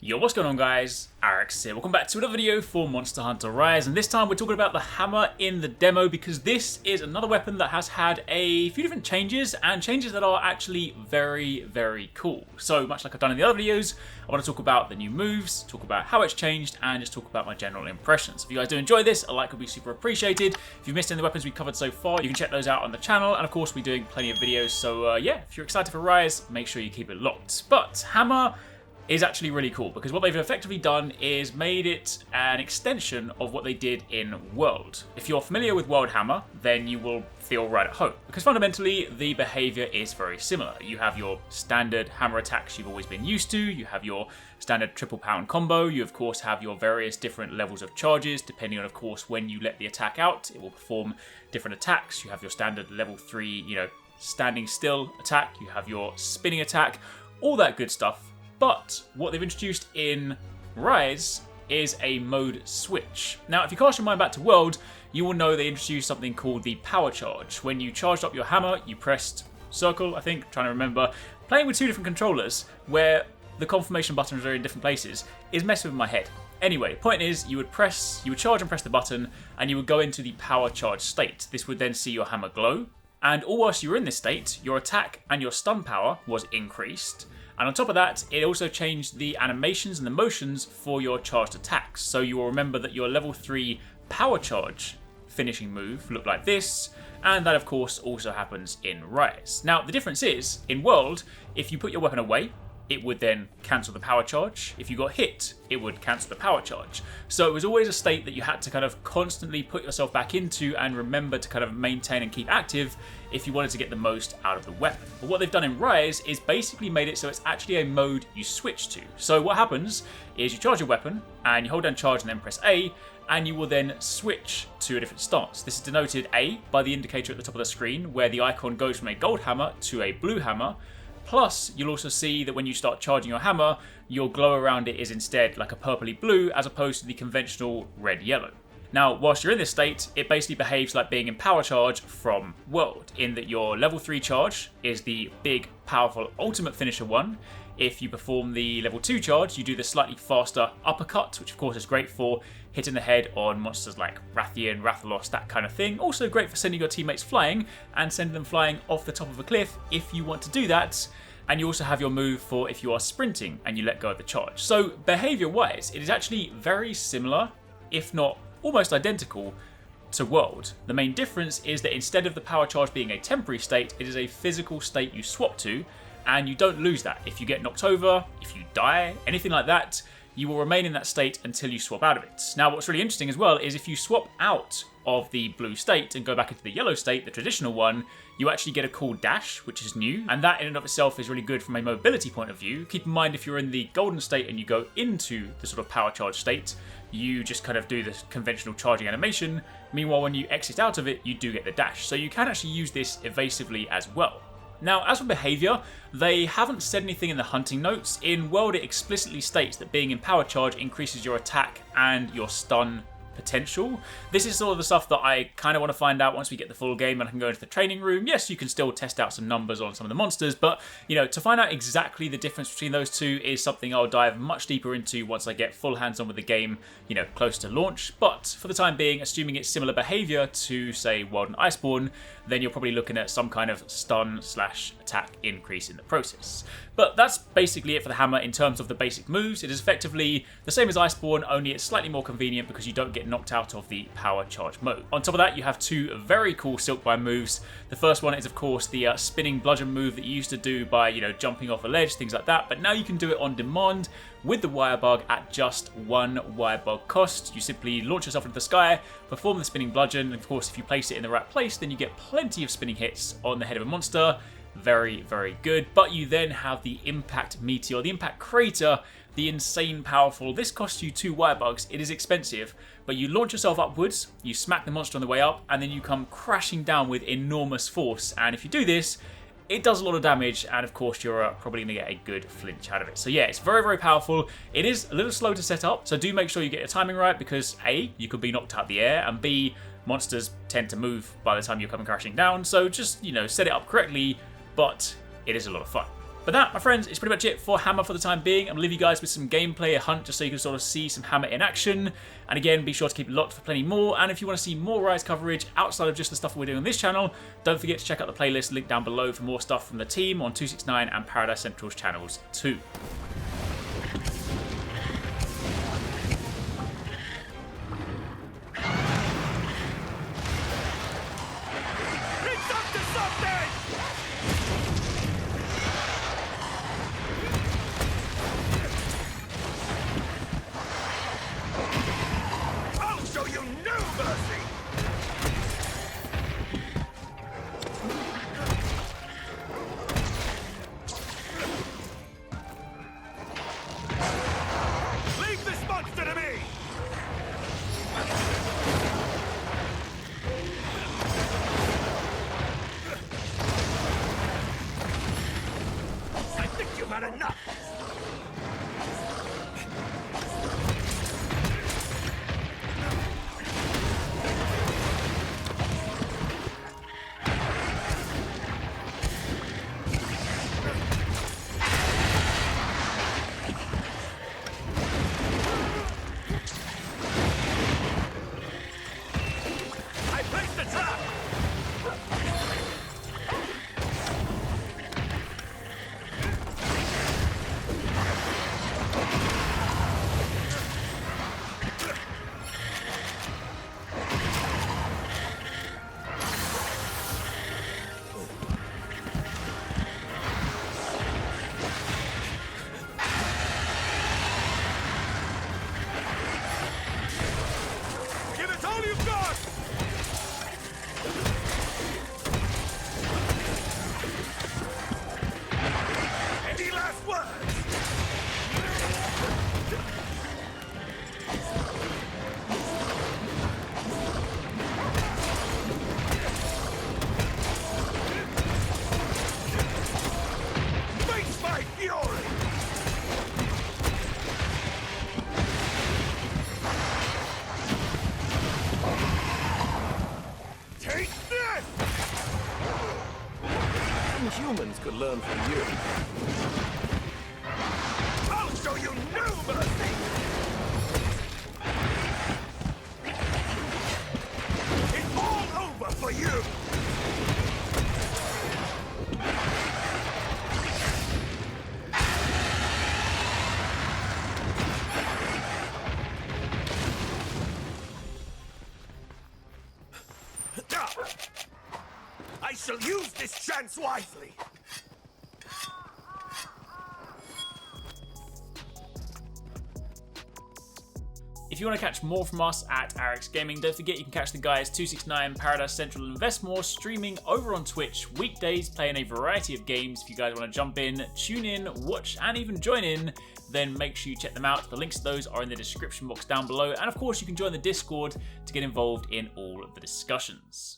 Yo, what's going on guys? Arekkz here. Welcome back to another video for Monster Hunter Rise, and this time we're talking about the hammer in the demo because this is another weapon that has had a few different changes, and changes that are actually very, very cool. So much like I've done in the other videos, I want to talk about the new moves, talk about how it's changed, and just talk about my general impressions. If you guys do enjoy this, a like would be super appreciated. If you've missed any of the weapons we've covered so far, you can check those out on the channel, and of course we're doing plenty of videos, so yeah, if you're excited for Rise, make sure you keep it locked. But hammer is actually really cool because what they've effectively done is made it an extension of what they did in World. If you're familiar with World Hammer, then you will feel right at home because fundamentally the behavior is very similar. You have your standard hammer attacks you've always been used to, you have your standard triple pound combo, you of course have your various different levels of charges depending on of course when you let the attack out, it will perform different attacks. You have your standard level 3, standing still attack, you have your spinning attack, all that good stuff. But what they've introduced in Rise is a mode switch. Now, if you cast your mind back to World, you will know they introduced something called the power charge. When you charged up your hammer, you pressed circle, I think, trying to remember. Playing with two different controllers, where the confirmation buttons are in different places, is messing with my head. Anyway, point is, you would charge and press the button, and you would go into the power charge state. This would then see your hammer glow, and all whilst you were in this state, your attack and your stun power was increased. And on top of that, it also changed the animations and the motions for your charged attacks. So you will remember that your level 3 power charge finishing move looked like this, and that of course also happens in Rise. Now the difference is, in World, if you put your weapon away, it would then cancel the power charge. If you got hit, it would cancel the power charge. So it was always a state that you had to kind of constantly put yourself back into and remember to kind of maintain and keep active if you wanted to get the most out of the weapon. But what they've done in Rise is basically made it so it's actually a mode you switch to. So what happens is you charge your weapon and you hold down charge and then press A, and you will then switch to a different stance. This is denoted A by the indicator at the top of the screen where the icon goes from a gold hammer to a blue hammer. Plus, you'll also see that when you start charging your hammer, your glow around it is instead like a purpley blue as opposed to the conventional red-yellow. Now, whilst you're in this state, it basically behaves like being in power charge from World, in that your level 3 charge is the big, powerful ultimate finisher one. If you perform the level 2 charge, you do the slightly faster uppercut, which of course is great for hitting the head on monsters like Rathian, Rathalos, that kind of thing. Also great for sending your teammates flying and sending them flying off the top of a cliff if you want to do that. And you also have your move for if you are sprinting and you let go of the charge. So behavior-wise, it is actually very similar, if not almost identical, to World. The main difference is that instead of the power charge being a temporary state, it is a physical state you swap to, and you don't lose that. If you get knocked over, if you die, anything like that, you will remain in that state until you swap out of it. Now, what's really interesting as well is if you swap out of the blue state and go back into the yellow state, the traditional one, you actually get a cool dash, which is new, and that in and of itself is really good from a mobility point of view. Keep in mind, if you're in the golden state and you go into the sort of power charge state, you just kind of do the conventional charging animation. Meanwhile, when you exit out of it, you do get the dash. So you can actually use this evasively as well. Now, as for behavior, they haven't said anything in the hunting notes. In World, it explicitly states that being in power charge increases your attack and your stun potential. This is sort of the stuff that I kind of want to find out once we get the full game and I can go into the training room. Yes, you can still test out some numbers on some of the monsters, but to find out exactly the difference between those two is something I'll dive much deeper into once I get full hands-on with the game, close to launch. But for the time being, assuming it's similar behavior to, say, World and Iceborne, then you're probably looking at some kind of stun/attack increase in the process. But that's basically it for the hammer in terms of the basic moves. It is effectively the same as Iceborne, only it's slightly more convenient because you don't get knocked out of the power charge mode. On top of that, you have two very cool Silkbind moves. The first one is, of course, the spinning bludgeon move that you used to do by, jumping off a ledge, things like that. But now you can do it on demand with the wire bug at just one wire bug cost. You simply launch yourself into the sky, perform the spinning bludgeon, and of course, if you place it in the right place, then you get plenty of spinning hits on the head of a monster. Very, very good. But you then have the impact meteor, the impact crater, the insane powerful. This costs you 2 wire bugs. It is expensive, but you launch yourself upwards, you smack the monster on the way up, and then you come crashing down with enormous force. And if you do this, it does a lot of damage, and of course you're probably going to get a good flinch out of it. So yeah, it's very, very powerful. It is a little slow to set up, so do make sure you get your timing right, because A, you could be knocked out the air, and B, monsters tend to move by the time you're coming crashing down. So just, set it up correctly, but it is a lot of fun. But that, my friends, is pretty much it for Hammer for the time being. I'm going to leave you guys with some gameplay, a hunt, just so you can sort of see some Hammer in action. And again, be sure to keep it locked for plenty more. And if you want to see more Rise coverage outside of just the stuff we're doing on this channel, don't forget to check out the playlist linked down below for more stuff from the team on 269 and Paradise Central's channels too. Humans could learn from you. I'll show you no mercy! It's all over for you! I shall use this chance wisely. If you want to catch more from us at Arekkz Gaming, don't forget you can catch the guys 269, Paradise Central and Investmore streaming over on Twitch weekdays, playing a variety of games. If you guys want to jump in, tune in, watch and even join in, then make sure you check them out. The links to those are in the description box down below, and of course you can join the Discord to get involved in all of the discussions.